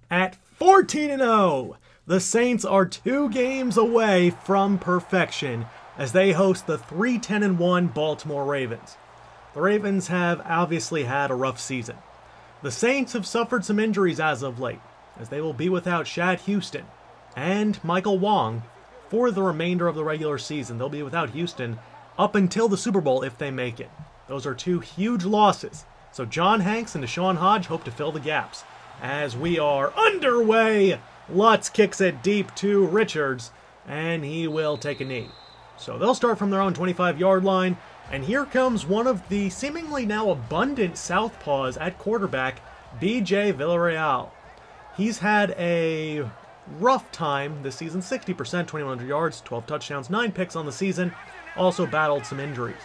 At 14-0, the Saints are 2 games away from perfection as they host the 3-10-1 Baltimore Ravens. The Ravens have obviously had a rough season. The Saints have suffered some injuries as of late, as they will be without Shad Houston and Michael Wong for the remainder of the regular season. They'll be without Houston up until the Super Bowl if they make it. Those are 2 huge losses. So John Hanks and Deshaun Hodge hope to fill the gaps. As we are underway, Lutz kicks it deep to Richards, and he will take a knee. So they'll start from their own 25-yard line, and here comes one of the seemingly now abundant southpaws at quarterback, B.J. Villarreal. He's had a rough time this season, 60%, 2,100 yards, 12 touchdowns, 9 picks on the season, also battled some injuries.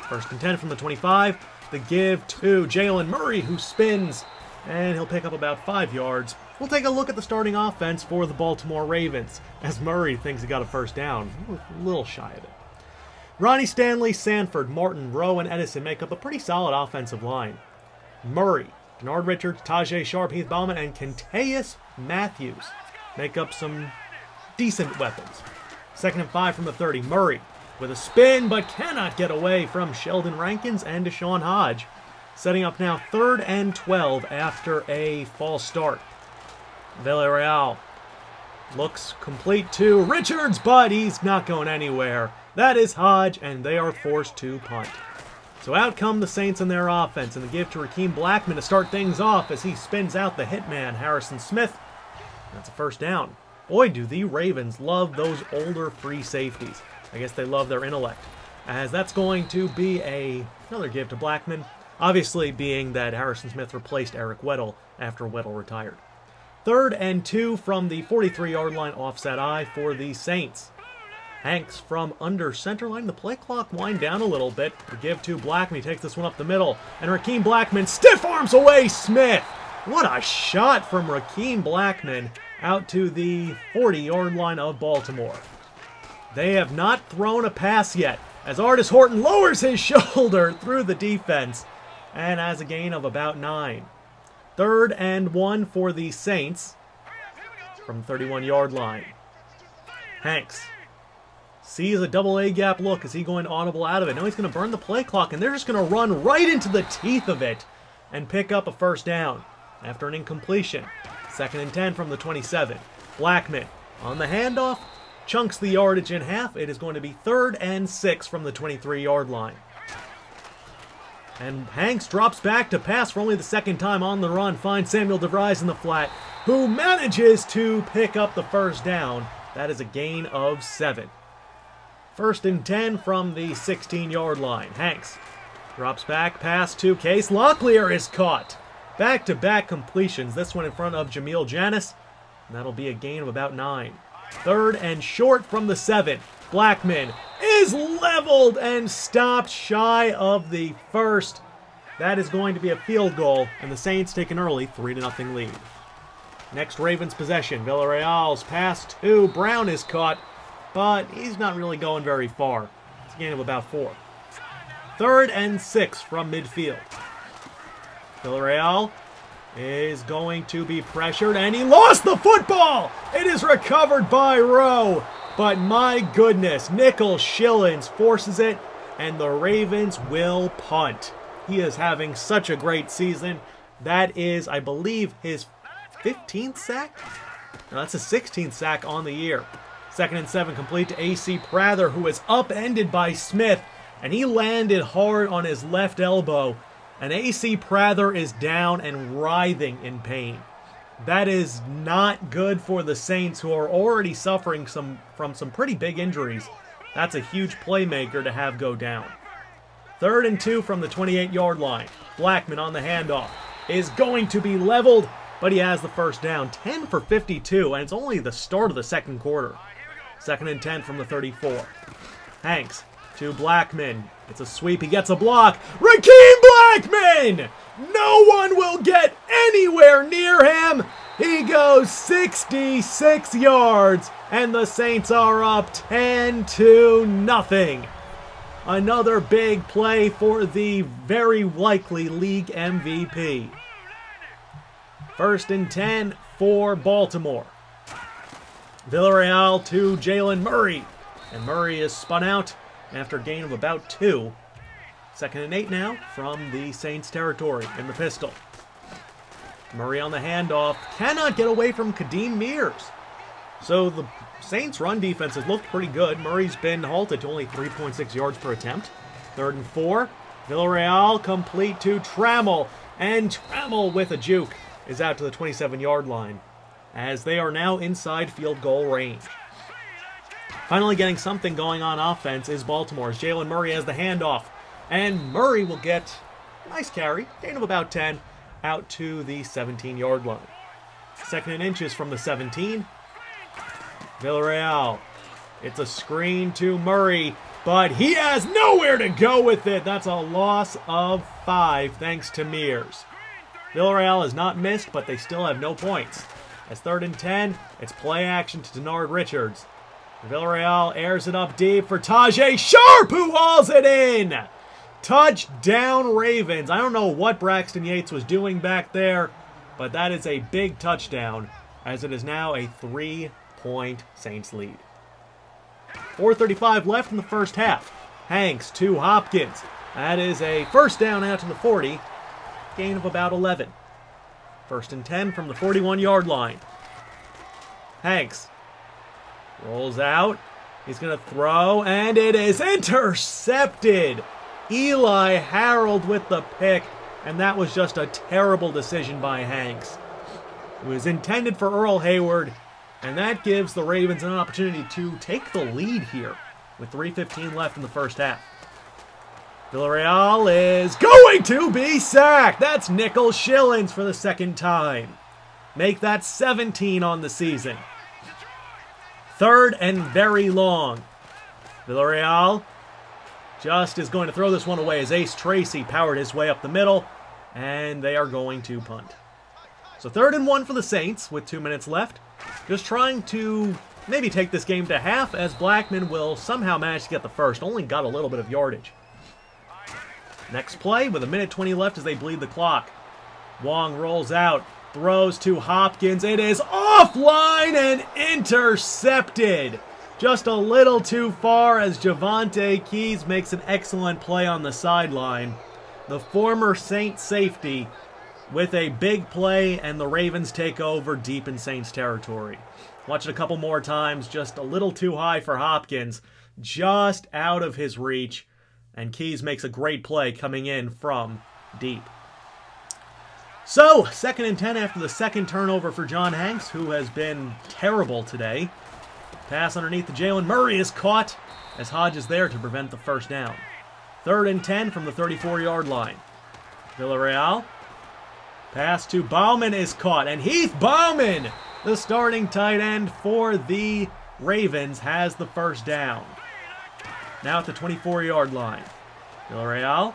First and 10 from the 25, the give to Jalen Murray, who spins, and he'll pick up about 5 yards. We'll take a look at the starting offense for the Baltimore Ravens, as Murray thinks he got a first down. A little shy of it. Ronnie Stanley, Sanford, Martin, Rowe, and Edison make up a pretty solid offensive line. Murray, Kennard Richards, Tajay Sharp, Heath Bauman, and Kenteus Matthews make up some decent weapons. Second and 5 from the 30, Murray with a spin, but cannot get away from Sheldon Rankins and Deshaun Hodge. Setting up now 3rd and 12 after a false start. Villarreal looks complete to Richards, but he's not going anywhere. That is Hodge, and they are forced to punt. So out come the Saints in their offense, and the give to Rakkim Blackman to start things off as he spins out the hitman, Harrison Smith. That's a first down. Boy, do the Ravens love those older free safeties. I guess they love their intellect, as that's going to be another give to Blackman. Obviously being that Harrison Smith replaced Eric Weddle after Weddle retired. 3rd and 2 from the 43-yard line, offset I for the Saints. Hanks from under center line. The play clock wind down a little bit. The give to Blackman. He takes this one up the middle. And Rakkim Blackman stiff arms away Smith. What a shot from Rakkim Blackman out to the 40-yard line of Baltimore. They have not thrown a pass yet, as Artis Horton lowers his shoulder through the defense and has a gain of about 9. 3rd and 1 for the Saints from the 31-yard line. Hanks sees a double A gap look. Is he going to audible out of it? No, he's going to burn the play clock, and they're just going to run right into the teeth of it and pick up a first down after an incompletion. 2nd and 10 from the 27. Blackman on the handoff chunks the yardage in half. It is going to be 3rd and 6 from the 23-yard line. And Hanks drops back to pass for only the 2nd time on the run. Finds Samuel DeVries in the flat, who manages to pick up the first down. That is a gain of 7. 1st and 10 from the 16-yard line. Hanks drops back, pass to Case Locklear is caught. Back-to-back completions. This one in front of Jameel Janis. And that'll be a gain of about 9. 3rd and short from the 7. Blackman is leveled and stopped shy of the first. That is going to be a field goal, and the Saints take an early 3-0 lead. Next Ravens possession. Villarreal's pass to Brown is caught, but he's not really going very far. It's a gain of about 4. 3rd and 6 from midfield. Villarreal is going to be pressured, and he lost the football! It is recovered by Rowe, but my goodness, Nickel Schillens forces it, and the Ravens will punt. He is having such a great season. That is, I believe, his 15th sack? No, that's a 16th sack on the year. 2nd and 7 complete to A.C. Prather, who is upended by Smith, and he landed hard on his left elbow. And A.C. Prather is down and writhing in pain. That is not good for the Saints, who are already suffering from some pretty big injuries. That's a huge playmaker to have go down. 3rd and 2 from the 28-yard line. Blackman on the handoff is going to be leveled, but he has the first down. 10 for 52, and it's only the start of the 2nd quarter. 2nd and 10 from the 34. Hanks to Blackman. It's a sweep. He gets a block. Rakkim Blackman! No one will get anywhere near him. He goes 66 yards, and the Saints are up 10-0. Another big play for the very likely league MVP. First and 10 for Baltimore. Villarreal to Jalen Murray. And Murray is spun out after a gain of about 2. Second and 8 now from the Saints territory in the pistol. Murray on the handoff. Cannot get away from Kadeem Mears. So the Saints' run defense has looked pretty good. Murray's been halted to only 3.6 yards per attempt. Third and 4. Villarreal complete to Trammell. And Trammell with a juke is out to the 27-yard line, as they are now inside field goal range. Finally getting something going on offense is Baltimore, as Jalen Murray has the handoff. And Murray will get a nice carry, gain of about 10, out to the 17-yard line. Second and inches from the 17. Villarreal. It's a screen to Murray, but he has nowhere to go with it. That's a loss of 5 thanks to Mears. Villarreal has not missed, but they still have no points. As third and 10, it's play action to Denard Richards. Villarreal airs it up deep for Tajay Sharp, who hauls it in! Touchdown Ravens. I don't know what Braxton Yates was doing back there, but that is a big touchdown, as it is now a 3-point Saints lead. 4:35 left in the first half. Hanks to Hopkins. That is a first down out to the 40. Gain of about 11. First and 10 from the 41-yard line. Hanks rolls out. He's going to throw, and it is intercepted. Eli Harold with the pick, and that was just a terrible decision by Hanks. It was intended for Earl Hayward, and that gives the Ravens an opportunity to take the lead here with 3:15 left in the first half. Villarreal is going to be sacked. That's Nickel Shillings for the second time. Make that 17 on the season. Third and very long. Villarreal just is going to throw this one away as Ace Tracy powered his way up the middle, and they are going to punt. So 3rd and 1 for the Saints with 2 minutes left. Just trying to maybe take this game to half, as Blackman will somehow manage to get the first. Only got a little bit of yardage. Next play with 1:20 left as they bleed the clock. Wong rolls out, throws to Hopkins. It is offline and intercepted. Just a little too far, as Javonte Keys makes an excellent play on the sideline. The former Saints safety with a big play, and the Ravens take over deep in Saints territory. Watch it a couple more times. Just a little too high for Hopkins. Just out of his reach. And Keys makes a great play coming in from deep. So, 2nd and 10 after the second turnover for John Hanks, who has been terrible today. Pass underneath to Jalen Murray is caught, as Hodge is there to prevent the first down. 3rd and 10 from the 34-yard line. Villarreal. Pass to Bauman is caught, and Heath Bauman, the starting tight end for the Ravens, has the first down. Now at the 24-yard line. Villarreal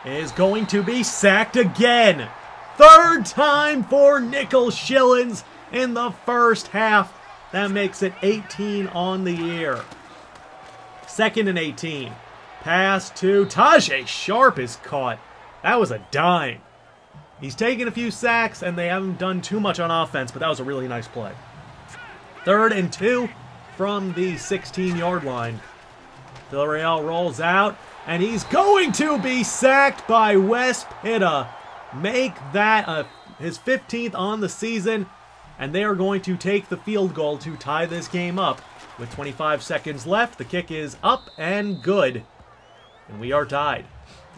is going to be sacked again. 3rd time for Nickel Shillings in the first half. That makes it 18 on the year. 2nd and 18. Pass to Tajay Sharp is caught. That was a dime. He's taken a few sacks, and they haven't done too much on offense, but that was a really nice play. 3rd and 2 from the 16-yard line. Villarreal rolls out, and he's going to be sacked by Wes Pitta. Make that his 15th on the season, and they are going to take the field goal to tie this game up. With 25 seconds left, the kick is up and good, and we are tied.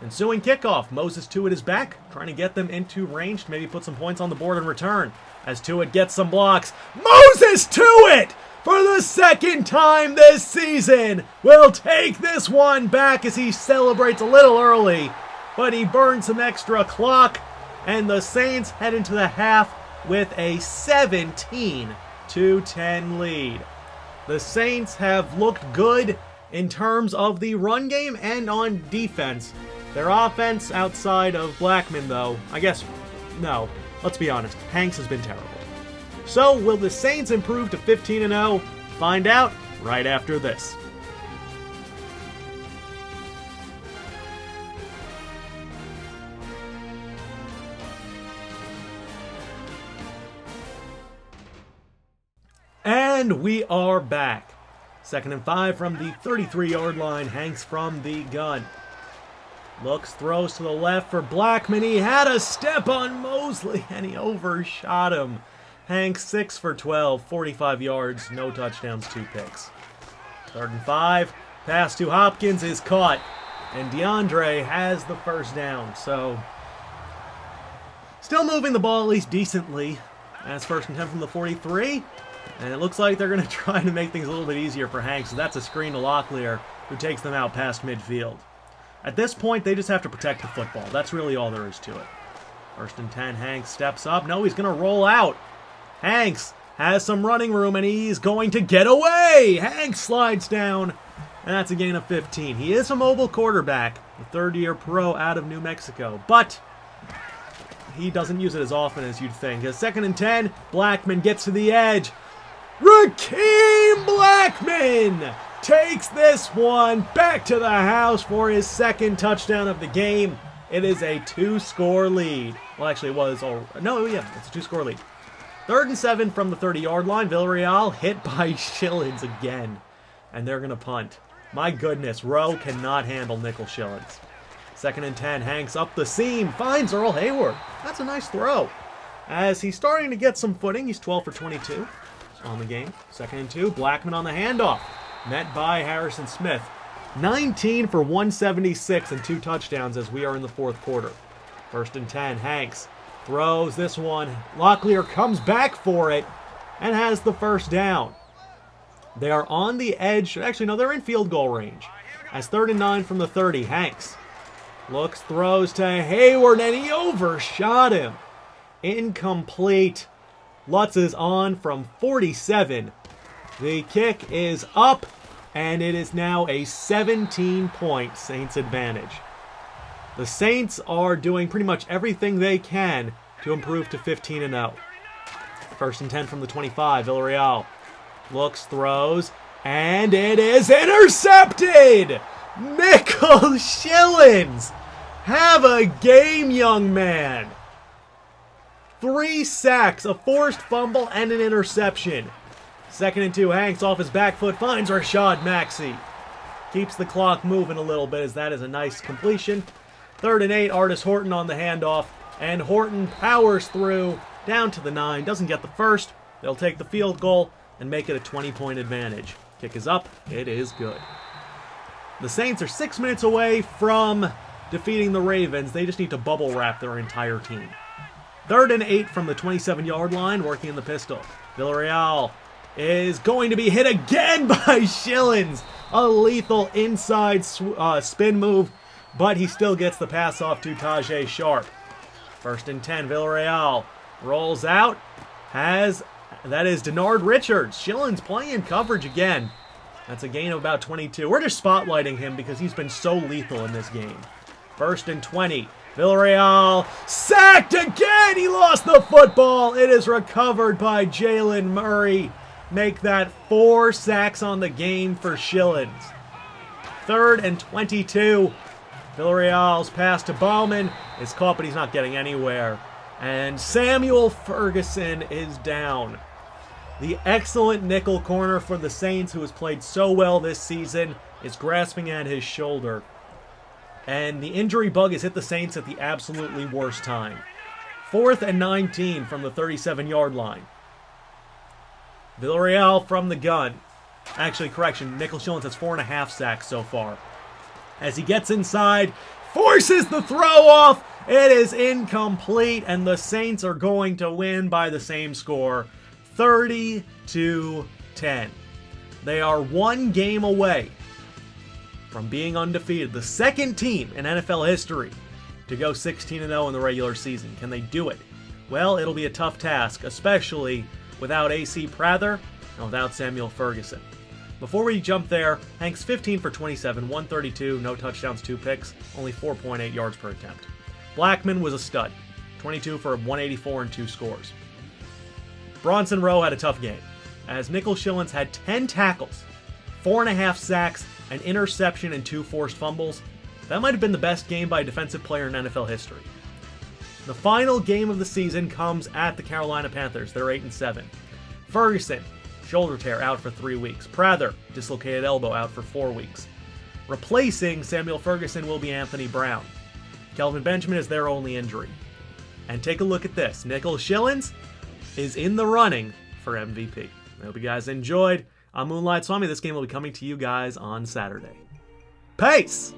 Ensuing kickoff, Moses Tuitt is back, trying to get them into range to maybe put some points on the board in return. As Tuitt gets some blocks, Moses Tuitt, for the second time this season, will take this one back as he celebrates a little early, but he burns some extra clock, and the Saints head into the half with a 17-10 lead. The Saints have looked good in terms of the run game and on defense. Their offense outside of Blackman, though, I guess, no, let's be honest, Hanks has been terrible. So, will the Saints improve to 15-0? Find out right after this. And we are back. 2nd and 5 from the 33-yard line. Hanks from the gun. Looks, throws to the left for Blackman. He had a step on Mosley, and he overshot him. Hanks 6 for 12, 45 yards, no touchdowns, 2 picks. 3rd and 5. Pass to Hopkins is caught, and DeAndre has the first down. So, still moving the ball at least decently. As 1st and 10 from the 43. And it looks like they're going to try to make things a little bit easier for Hanks. So that's a screen to Locklear, who takes them out past midfield. At this point, they just have to protect the football. That's really all there is to it. 1st and 10, Hanks steps up. No, he's going to roll out. Hanks has some running room, and he's going to get away. Hanks slides down, and that's a gain of 15. He is a mobile quarterback, a third-year pro out of New Mexico, but he doesn't use it as often as you'd think. As 2nd and 10, Blackman gets to the edge. Rakkim Blackman takes this one back to the house for his 2nd touchdown of the game. It is a 2-score lead. Well, actually, it was. No, yeah, it's a 2-score lead. 3rd and 7 from the 30-yard line. Villarreal hit by Shillings again, and they're going to punt. My goodness, Rowe cannot handle nickel Shillings. 2nd and 10, Hanks up the seam, finds Earl Hayward. That's a nice throw. As he's starting to get some footing, he's 12 for 22 on the game. 2nd and 2, Blackman on the handoff. Met by Harrison Smith. 19 for 176 and 2 touchdowns as we are in the 4th quarter. 1st and 10, Hanks throws this one. Locklear comes back for it and has the first down. They are on the edge. Actually, no, they're in field goal range. As 3rd and 9 from the 30, Hanks looks, throws to Hayward, and he overshot him. Incomplete. Lutz is on from 47. The kick is up, and it is now a 17-point Saints advantage. The Saints are doing pretty much everything they can to improve to 15-0. 1st and 10 from the 25, Villarreal looks, throws, and it is intercepted! Nickel Shillings! Have a game, young man! 3 sacks, a forced fumble, and an interception. 2nd and 2, Hanks off his back foot, finds Rashad Maxey. Keeps the clock moving a little bit as that is a nice completion. 3rd and 8, Artis Horton on the handoff, and Horton powers through down to the 9. Doesn't get the first. They'll take the field goal and make it a 20-point advantage. Kick is up. It is good. The Saints are 6 minutes away from defeating the Ravens. They just need to bubble wrap their entire team. 3rd and 8 from the 27-yard line, working in the pistol. Villarreal is going to be hit again by Shillings. A lethal inside spin move, but he still gets the pass off to Tajay Sharp. 1st and 10, Villarreal rolls out. That is Denard Richards. Shillings playing coverage again. That's a gain of about 22. We're just spotlighting him because he's been so lethal in this game. 1st and 20. Villarreal sacked again. He lost the football. It is recovered by Jalen Murray. Make that 4 sacks on the game for Shillings. 3rd and 22. Villarreal's pass to Bauman is caught, but he's not getting anywhere. And Samuel Ferguson is down. The excellent nickel corner for the Saints, who has played so well this season, is grasping at his shoulder. And the injury bug has hit the Saints at the absolutely worst time. 4th and 19 from the 37-yard line. Villarreal from the gun. Actually, correction, Nickel Shillings has 4.5 sacks so far. As he gets inside, forces the throw off. It is incomplete, and the Saints are going to win by the same score, 30-10. They are 1 game away from being undefeated, the 2nd team in NFL history to go 16-0 in the regular season. Can they do it? Well, it'll be a tough task, especially without A.C. Prather and without Samuel Ferguson. Before we jump there, Hanks 15 for 27, 132, no touchdowns, 2 picks, only 4.8 yards per attempt. Blackman was a stud, 22 for 184 and 2 scores. Bronson Rowe had a tough game, as Nickel Shillings had 10 tackles, 4.5 sacks, an interception, and 2 forced fumbles. That might have been the best game by a defensive player in NFL history. The final game of the season comes at the Carolina Panthers. They're 8-7. Ferguson shoulder tear, out for 3 weeks. Prather, dislocated elbow, out for 4 weeks. Replacing Samuel Ferguson will be Anthony Brown. Kelvin Benjamin is their only injury. And take a look at this. Nicholas Shillings is in the running for MVP. I hope you guys enjoyed. I'm Moonlightswami. This game will be coming to you guys on Saturday. Peace!